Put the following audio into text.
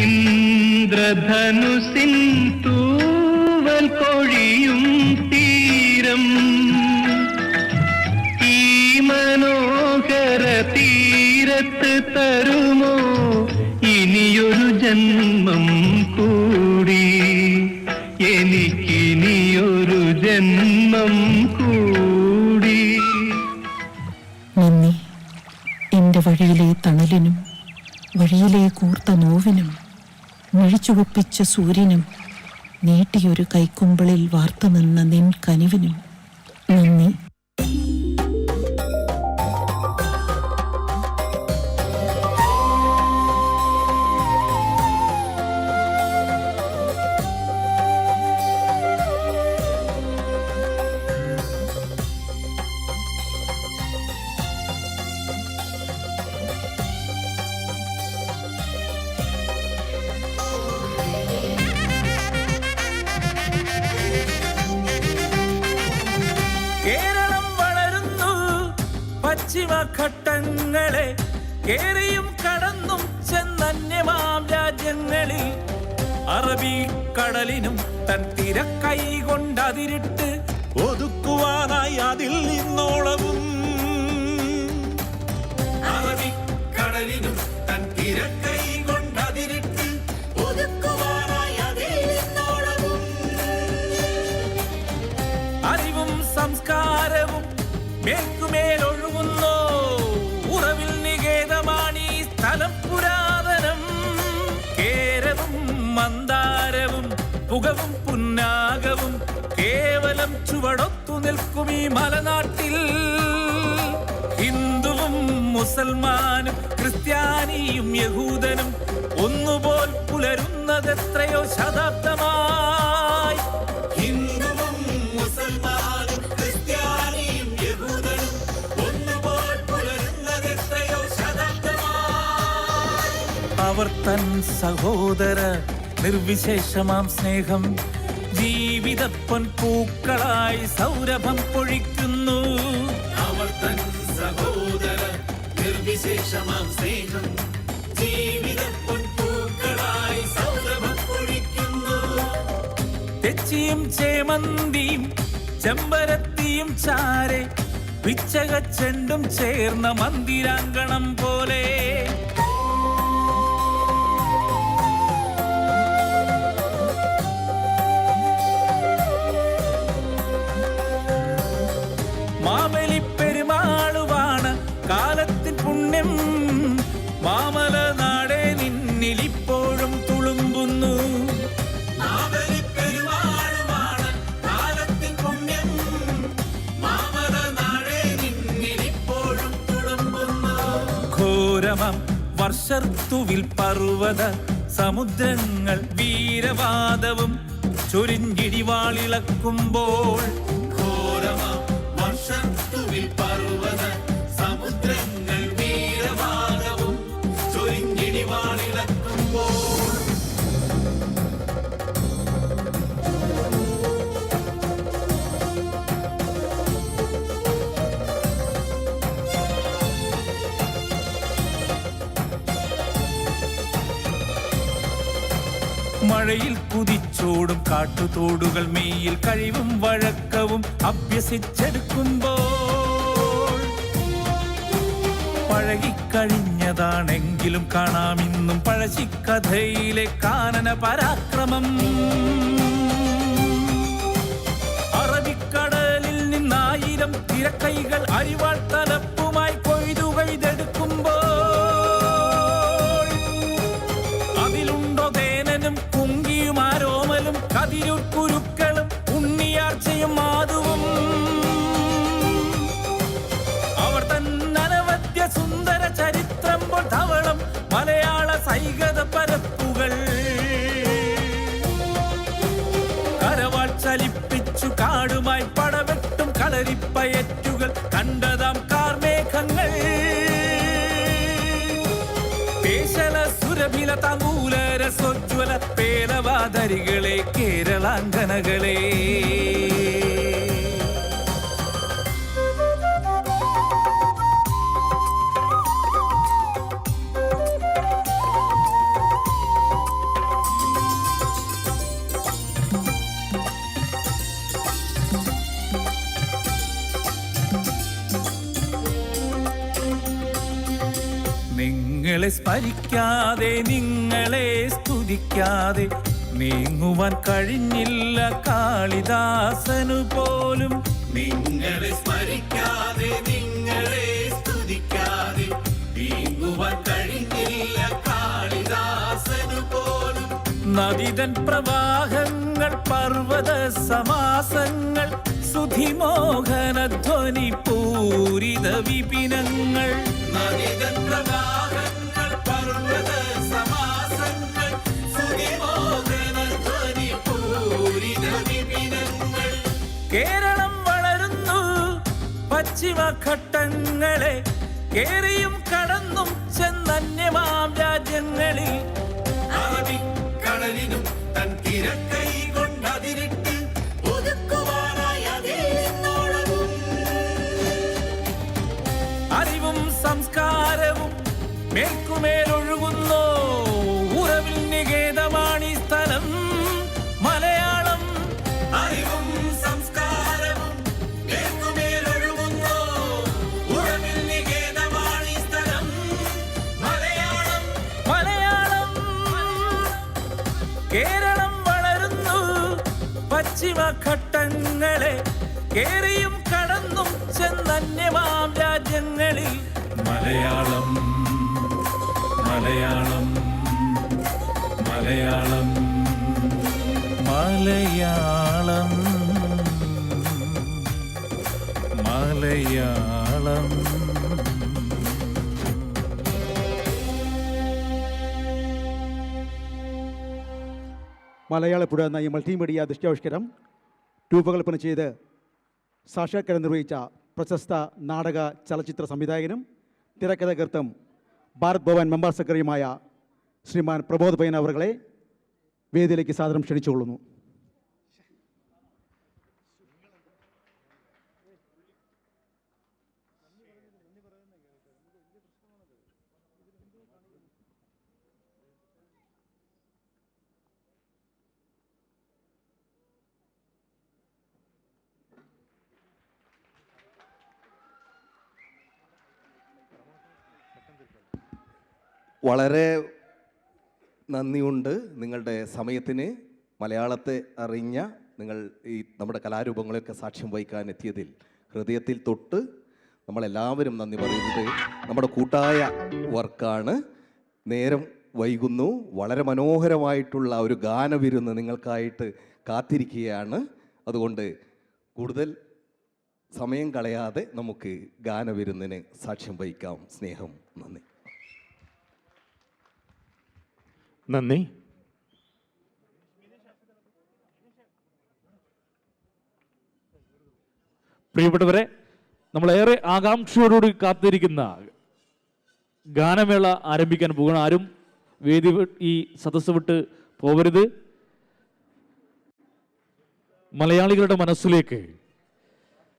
ഇന്ദ്രധനുസിൻ തൂവൽ കൊഴിയും തീരം ഈ മനോഹര തീരത്ത് തരുമോ ഇനിയൊരു ജന്മം കൂടി, എനിക്കിനിയൊരു ജന്മം കൂടി. നന്ദി എന്റെ വഴിയിലെ തണലിനും വഴിയിലെ കൂർത്ത നോവിനും മിഴിച്ചുവപ്പിച്ച സൂര്യനും നീട്ടിയൊരു കൈക്കുമ്പിളിൽ വാർത്തു നിന്ന നിൻ കനിവിനും നന്ദി. കേരളം വളരുന്നു പശ്ചിമഘട്ടങ്ങളെ കേറിയും കടന്നും ചെന്നന്യമാം രാജ്യങ്ങളിൽ അറബിക്കടലിനും തൻ തിരക്കൈ കൊണ്ടതിരിട്ട് ഒതുക്കുവാനായി അതിൽ നിന്നോളവും. അറബിക്കടലിനും തൻ തിരക്കൈ കൊണ്ടതിരിട്ട് ഒതുക്കുവാനായി അതിൽ നിന്നോളവും. അറിവും സംസ്കാരവും മേൽക്കുമേലൊഴുകുന്നോ ഉറവിൽ നികേതമാണീ സ്ഥലം പുരാതനം. കേരവും മന്ദാരവും പുകവും പുന്നാകവും കേവലം ചുവടൊത്തു നിൽക്കും ഈ മലനാട്ടിൽ. ഹിന്ദുവും മുസൽമാനും ക്രിസ്ത്യാനിയും യഹൂദനും ഒന്നുപോൽ പുലരുന്നതെത്രയോ ശതാബ്ദമായി. ഹിന്ദുവും മുസൽമാനും ക്രിസ്ത്യാനിയും യഹൂദനും ഒന്നുപോൽ പുലരുന്നതെത്രയോ ശതാബ്ദമായി. അവർ തൻ സഹോദര നിർവിശേഷമാം സ്നേഹം ജീവിതപ്പൊൻ പൂക്കളായി സൗരഭം പൊഴിക്കുന്നു. അവർ തൻ സഹോദര നിർവിശേഷമാം സ്നേഹം ജീവിതപ്പൊൻ പൂക്കളായി സൗരഭം പൊഴിക്കുന്നു. തെച്ചിയും ചേമന്തിയും ചെമ്പരത്തിയും ചാരെ പിച്ചകച്ചെണ്ടും ചേർന്ന മന്ദിരാങ്കണം പോലെ മാവേലി പെരുമാളുവാണ് കാലത്തിൻ പുണ്യം. മാമല നാടേ നിന്നിലിപ്പോഴും തുളുമ്പുന്നു. മാവേലി പെരുമാളുവാണ് കാലത്തിൻ പുണ്യം. മാമല നാടേ നിന്നിലിപ്പോഴും തുളുമ്പുന്നു. ഘോരമം വർഷർത്തുവിൽ പർവ്വത സമുദ്രങ്ങൾ വീരവാദവും ചൊരിഞ്ഞിടിവാളിളക്കുമ്പോൾ വർഷത്തുവിൽ പർവ്വത സമുദ്രങ്ങൾ വീരവാദവും ചൊരിഞ്ഞിടിവാളിളക്കുമ്പോൾ മഴയിൽ കുതിച്ചോടും കാട്ടുതോടുകൾ മെയ്യിൽ കഴിവും വഴക്കവും അഭ്യസിച്ചെടുക്കുമ്പോൾ പഴകിക്കഴിഞ്ഞതാണെങ്കിലും കാണാമിന്നും പഴശ്ശിക്കഥയിലെ കാനന പരാക്രമം. അറബിക്കടലിൽ നിന്നായിരം തിരക്കൈകൾ അരിവാൾ തലപ്പുമായി കൊയ്തു കൊയ്തെടുക്കുമ്പോൾ കുങ്കിയുമാരോമലും കതിരുക്കുരുക്കളും ഉണ്ണിയാർച്ചയും മാധുവും അവർ തന്നനവദ്യ സുന്ദര ചരിത്രം പോൽ ധവളം മലയാള സൈകത പരപ്പുകൾ കരവാൾ ചലിപ്പിച്ചു കാടുമായി പടവെട്ടും കളരിപ്പയറ്റുകൾ കണ്ടതാം കാർമേഘങ്ങൾ. സുരഭില താമ്പൂല രസോജ്വല പേലവാദരികളെ കേരളാങ്കനകളെ നിങ്ങളെ സ്മരിക്കാതെ നിങ്ങളെ സ്തുതിക്കാതെ നീങ്ങുവാൻ കഴിഞ്ഞില്ല കാളിദാസനു പോലും. നിങ്ങളെ സ്മരിക്കാതെ നിങ്ങളെ സ്തുതിക്കാതെ നീങ്ങുവാൻ കഴിഞ്ഞില്ല കാളിദാസനു പോലും. നദിതൻ പ്രവാഹങ്ങൾ പർവ്വത സമാസങ്ങൾ സുധിമോഹന ധ്വനി പൂരിത വിപിനങ്ങൾ. നദിതൻ പ്രവാഹങ്ങൾ പർവ്വത സമാസങ്ങൾ സുധിമോഹന ധ്വനി പൂരിത വിപിനങ്ങൾ. കേരളം വളരുന്നു പശ്ചിമഘട്ടങ്ങളെ കേറിയും കടന്നും ചെന്നന്യമാം രാജ്യങ്ങളിൽ. അറബിക്കടലിനും തൻ തിരക്കൈ കൊണ്ടതിരിട്ട് ഒതുക്കുവാനായി അതിൽ നിന്നോളവും. അറിവും സംസ്കാരവും മേൽക്കുമേലൊഴുകുന്നു ഉറവിൽ നികേതമാണി സ്ഥലം മലയാളം. അറിവും സംസ്കാരവും മേൽക്കുമേലൊഴുകുന്നു ഉറവിൽ നികേതമാണി സ്ഥലം മലയാളം. മലയാളം. കേരളം വളരുന്നു പശ്ചിമഘട്ടങ്ങളെ കേറിയും കടന്നും ചെന്നന്യമാം രാജ്യങ്ങളിൽ. മലയാളം മലയാളം മലയാളം മലയാളം മലയാളം. മലയാളപ്പുഴ എന്ന ഈ മൾട്ടിമീഡിയ ദൃശ്യാവിഷ്കാരം രൂപകൽപ്പന ചെയ്ത് സാക്ഷാത്കാരം നിർവഹിച്ച പ്രശസ്ത നാടക ചലച്ചിത്ര സംവിധായകനും തിരക്കഥാകൃത്തും ഭാരത് ഭവൻ മെമ്പർ സെക്രട്ടറിയുമായ ശ്രീമാൻ പ്രബോധ് പയ്യൻ അവരുടെ വേദിയിലേക്ക് സാദരം ക്ഷണിച്ചുകൊള്ളുന്നു. വളരെ നന്ദിയുണ്ട് നിങ്ങളുടെ സമയത്തിന്. മലയാളത്തെ അറിഞ്ഞ നിങ്ങൾ ഈ നമ്മുടെ കലാരൂപങ്ങളെയൊക്കെ സാക്ഷ്യം വഹിക്കാൻ എത്തിയതിൽ ഹൃദയത്തിൽ തൊട്ട് നമ്മളെല്ലാവരും നന്ദി പറയുന്നത്. നമ്മുടെ കൂട്ടായ വർക്കാണ്. നേരം വൈകുന്നു. വളരെ മനോഹരമായിട്ടുള്ള ഒരു ഗാനവിരുന്ന് നിങ്ങൾക്കായിട്ട് കാത്തിരിക്കുകയാണ്. അതുകൊണ്ട് കൂടുതൽ സമയം കളയാതെ നമുക്ക് ഗാനവിരുന്നിന് സാക്ഷ്യം വഹിക്കാം. സ്നേഹം, നന്ദി. നന്ദി. പ്രിയപ്പെട്ടവരെ, നമ്മളേറെ ആകാംക്ഷയോടുകൂടി കാത്തിരിക്കുന്ന ഗാനമേള ആരംഭിക്കാൻ പോകണം. ആരും വേദി ഈ സദസ്സ് വിട്ട് പോകരുത്. മലയാളികളുടെ മനസ്സിലേക്ക്